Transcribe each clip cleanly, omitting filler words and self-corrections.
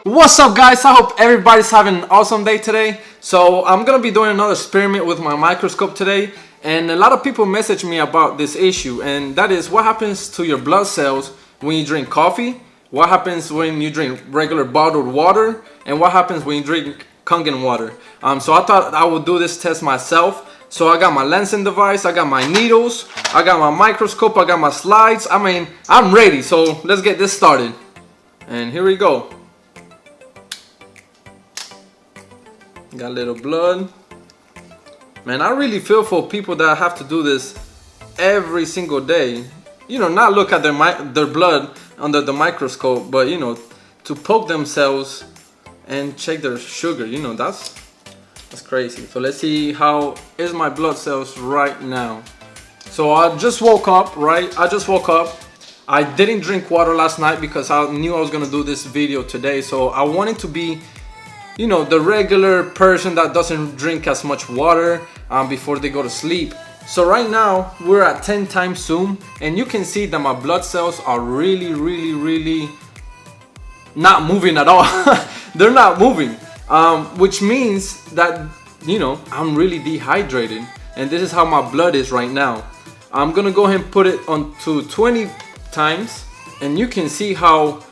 What's up, guys? I hope everybody's having an awesome day today. So I'm gonna be doing another experiment with my microscope today, and a lot of people message me about this issue, and that is what happens to your blood cells when you drink coffee, what happens when you drink regular bottled water, and what happens when you drink Kangen water. So I thought I would do this test myself. So I got my lensing device, I got my needles, I got my microscope, I got my slides. I mean, I'm ready. So let's get this started. And here we go. Got a little blood. Man, I really feel for people that have to do this every single day. You know, not look at their blood under the microscope, but you know, to poke themselves and check their sugar. You know, that's crazy. So let's see how is my blood cells right now. So I just woke up, right? I didn't drink water last night because I knew I was gonna do this video today. So I wanted to be, you know, the regular person that doesn't drink as much water before they go to sleep. So right now we're at 10 times zoom, and you can see that my blood cells are really not moving at all. They're not moving, which means that, you know, I'm really dehydrated, and this is how my blood is right now. I'm gonna go ahead and put it on to 20 times, and you can see how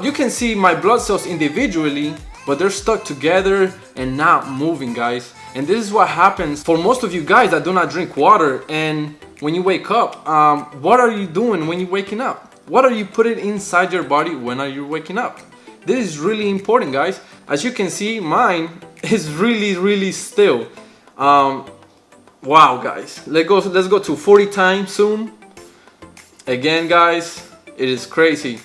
you can see my blood cells individually, but they're stuck together and not moving, guys. And this is what happens for most of you guys that do not drink water. And when you wake up, what are you doing when you're waking up? What are you putting inside your body when are you waking up? This is really important, guys. As you can see, mine is really still. Wow, guys. Let's go to 40 times zoom. Again, guys, it is crazy.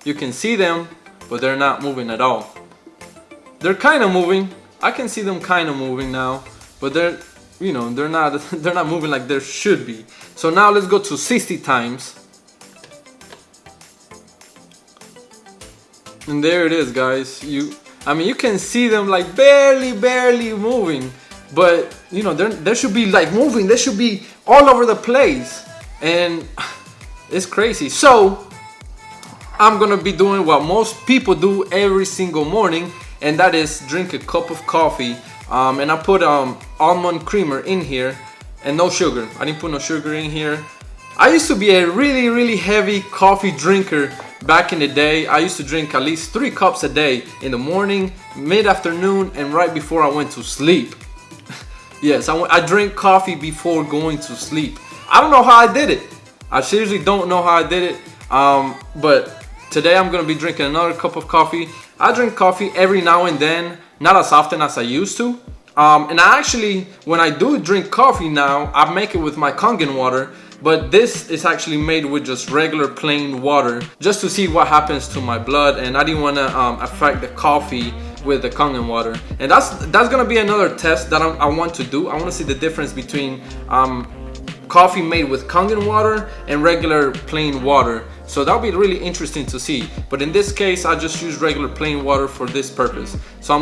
You can see them, but they're not moving at all. They're kind of moving. I can see them kind of moving now, but they're not moving like they should be. So now let's go to 60 times. And there it is, guys. You can see them like barely moving, but you know, they should be like moving. They should be all over the place, and it's crazy. So I'm gonna be doing what most people do every single morning, and that is drink a cup of coffee. And I put almond creamer in here and no sugar. I didn't put no sugar in here. I used to be a really heavy coffee drinker back in the day. I used to drink at least 3 cups a day, in the morning, mid-afternoon, and right before I went to sleep. Yes, I drink coffee before going to sleep. I don't know how I did it. I seriously don't know how I did it. But today I'm gonna be drinking another cup of coffee. I drink coffee every now and then, not as often as I used to. And I actually, when I do drink coffee now, I make it with my Kangen water, but this is actually made with just regular plain water, just to see what happens to my blood. And I didn't want to affect the coffee with the Kangen water. And that's gonna be another test that I want to do. I want to see the difference between coffee made with Kangen water and regular plain water. So that'll be really interesting to see. But in this case, I just use regular plain water for this purpose. So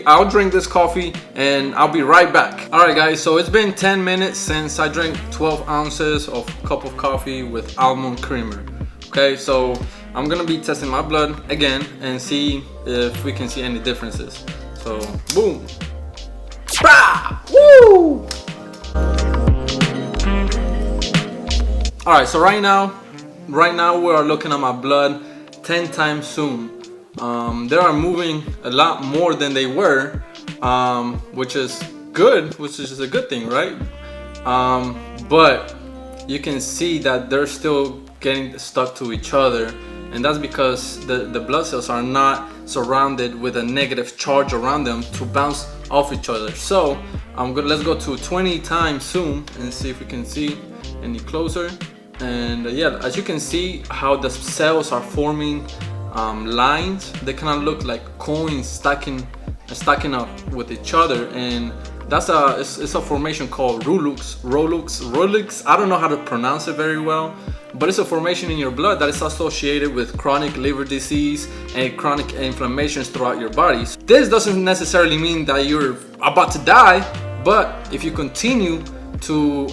I'll drink this coffee and I'll be right back. All right, guys, so it's been 10 minutes since I drank 12 ounces of cup of coffee with almond creamer. Okay, so I'm gonna be testing my blood again and see if we can see any differences. So boom. Bah! Woo! All right, so right now we are looking at my blood 10 times zoom. They are moving a lot more than they were, which is good, which is a good thing, right? But you can see that they're still getting stuck to each other, and that's because the blood cells are not surrounded with a negative charge around them to bounce off each other. So let's go to 20 times zoom and see if we can see any closer. And yeah, as you can see how the cells are forming lines. They kind of look like coins stacking up with each other, and that's it's a formation called Rolux. I don't know how to pronounce it very well, but it's a formation in your blood that is associated with chronic liver disease and chronic inflammations throughout your body. This doesn't necessarily mean that you're about to die, but if you continue to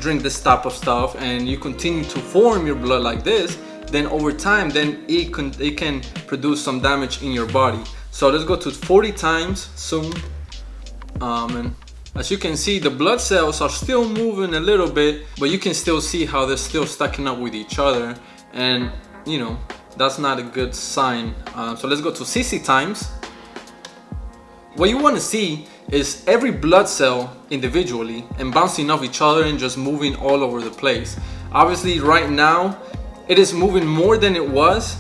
drink this type of stuff and you continue to form your blood like this, then over time, then it can produce some damage in your body. So let's go to 40 times zoom. And as you can see, the blood cells are still moving a little bit, but you can still see how they're still stacking up with each other, and you know, that's not a good sign. So let's go to 60 times. What you want to see is every blood cell individually and bouncing off each other and just moving all over the place. Obviously right now it is moving more than it was,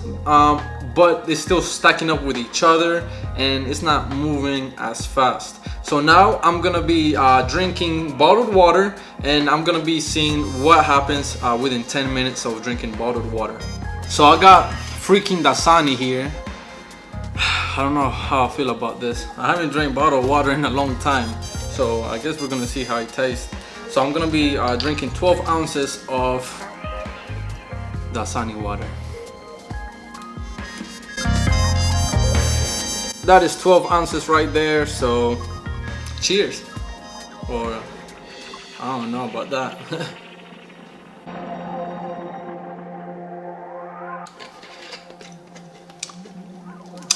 but it's still stacking up with each other and it's not moving as fast. So now I'm gonna be drinking bottled water, and I'm gonna be seeing what happens within 10 minutes of drinking bottled water. So I got freaking Dasani here. I don't know how I feel about this. I haven't drank bottled water in a long time, so I guess we're gonna see how it tastes. So I'm gonna be drinking 12 ounces of Dasani water. That is 12 ounces right there, so cheers. Or I don't know about that.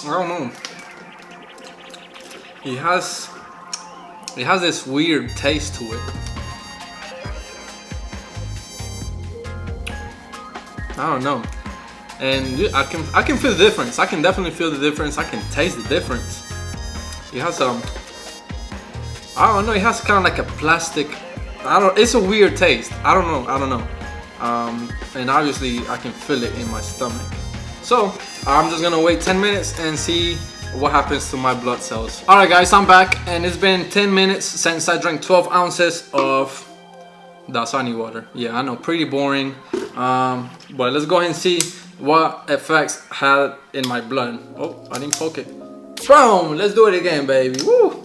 I don't know. It has this weird taste to it. I don't know. And I can feel the difference. I can definitely feel the difference. I can taste the difference. It has I don't know. It has kind of like a plastic. It's a weird taste. I don't know. And obviously I can feel it in my stomach. So I'm just gonna wait 10 minutes and see what happens to my blood cells. Alright guys, I'm back, and it's been 10 minutes since I drank 12 ounces of Dasani water. Yeah, I know, pretty boring. But let's go ahead and see what effects had in my blood. Oh, I didn't poke it. Boom! Let's do it again, baby. Woo!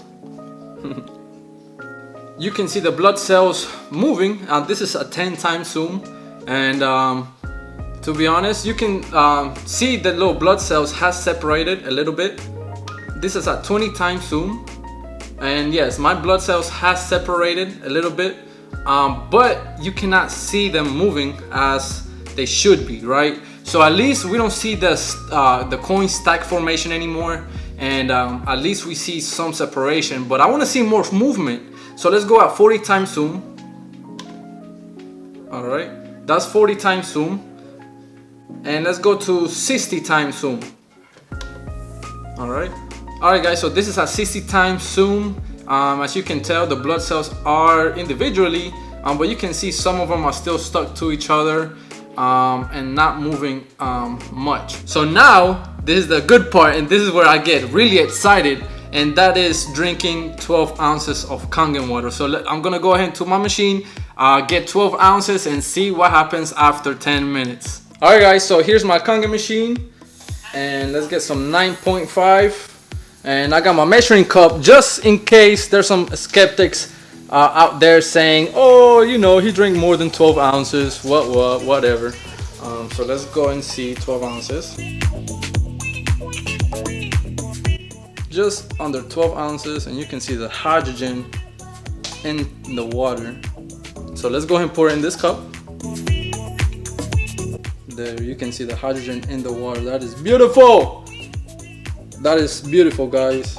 You can see the blood cells moving. This is a 10 times zoom, and to be honest, you can see the little blood cells has separated a little bit. This is a 20 times zoom, and yes, my blood cells has separated a little bit, but you cannot see them moving as they should be, right? So at least we don't see the coin stack formation anymore, and at least we see some separation, but I want to see more movement. So let's go at 40 times zoom. All right, that's 40 times zoom. And let's go to 60 times zoom. Alright guys, so this is a 60 times zoom. As you can tell, the blood cells are individually, but you can see some of them are still stuck to each other and not moving much. So now this is the good part, and this is where I get really excited, and that is drinking 12 ounces of Kangen water. So I'm gonna go ahead to my machine, get 12 ounces and see what happens after 10 minutes. Alright guys, so here's my Kangen machine, and let's get some 9.5, and I got my measuring cup just in case there's some skeptics out there saying, oh, you know, he drank more than 12 ounces, whatever. So let's go and see 12 ounces. Just under 12 ounces, and you can see the hydrogen in the water. So let's go ahead and pour it in this cup. There you can see the hydrogen in the water. That is beautiful. That is beautiful, guys.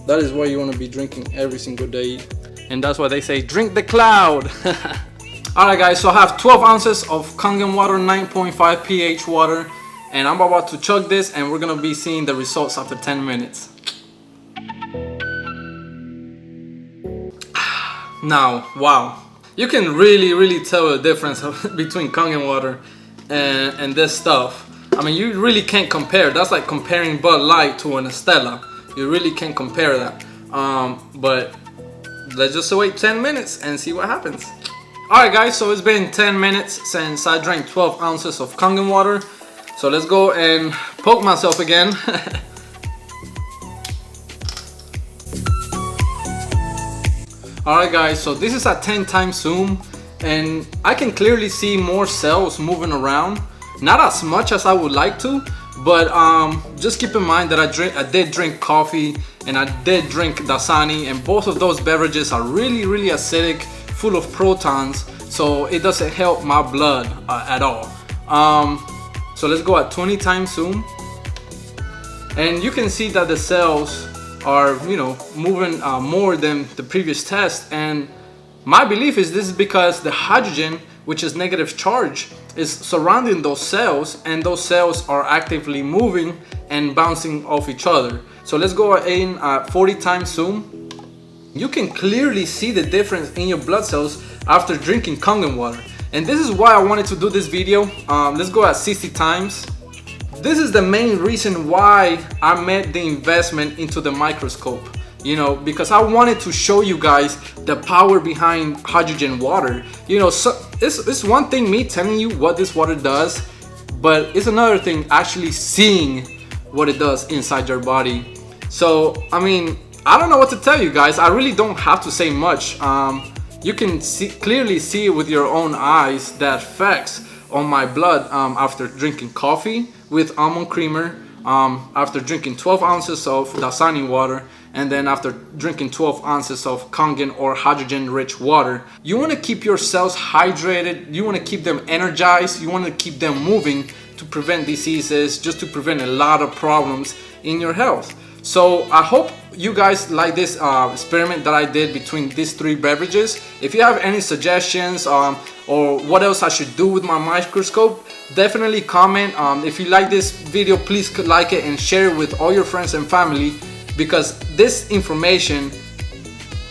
That is what you want to be drinking every single day, and that's why they say drink the cloud. Alright guys, so I have 12 ounces of Kangen water, 9.5 pH water, and I'm about to chug this, and we're gonna be seeing the results after 10 minutes. Now, wow, you can really tell the difference between Kangen water and this stuff. I mean, you really can't compare. That's like comparing Bud Light to an Estella. You really can't compare that. But let's just wait 10 minutes and see what happens. Alright guys, so it's been 10 minutes since I drank 12 ounces of Kangen water. So let's go and poke myself again. Alright guys, so this is a 10 times zoom, and I can clearly see more cells moving around. Not as much as I would like to, but just keep in mind that I did drink coffee and I did drink Dasani, and both of those beverages are really acidic, full of protons, so it doesn't help my blood at all. So let's go at 20 times zoom. And you can see that the cells are, you know, moving more than the previous test. And my belief is this is because the hydrogen, which is negative charge, is surrounding those cells, and those cells are actively moving and bouncing off each other. So let's go in 40 times zoom. You can clearly see the difference in your blood cells after drinking Kangen water. And this is why I wanted to do this video. Let's go at 60 times. This is the main reason why I made the investment into the microscope, you know, because I wanted to show you guys the power behind hydrogen water. You know, so it's one thing me telling you what this water does, but it's another thing actually seeing what it does inside your body. So, I mean, I don't know what to tell you guys. I really don't have to say much. You can clearly see with your own eyes the effects on my blood after drinking coffee with almond creamer, after drinking 12 ounces of Dasani water, and then after drinking 12 ounces of Kangen or hydrogen rich water. You want to keep your cells hydrated, you want to keep them energized, you want to keep them moving to prevent diseases, just to prevent a lot of problems in your health. So I hope you guys like this experiment that I did between these three beverages. If you have any suggestions or what else I should do with my microscope, definitely comment. If you like this video, please like it and share it with all your friends and family, because this information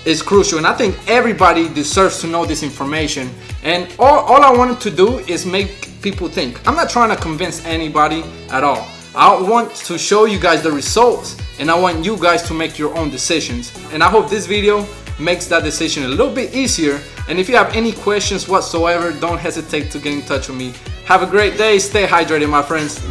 is crucial, and I think everybody deserves to know this information. And all I wanted to do is make people think. I'm not trying to convince anybody at all. I want to show you guys the results, and I want you guys to make your own decisions. And I hope this video makes that decision a little bit easier. And if you have any questions whatsoever, don't hesitate to get in touch with me. Have a great day. Stay hydrated, my friends.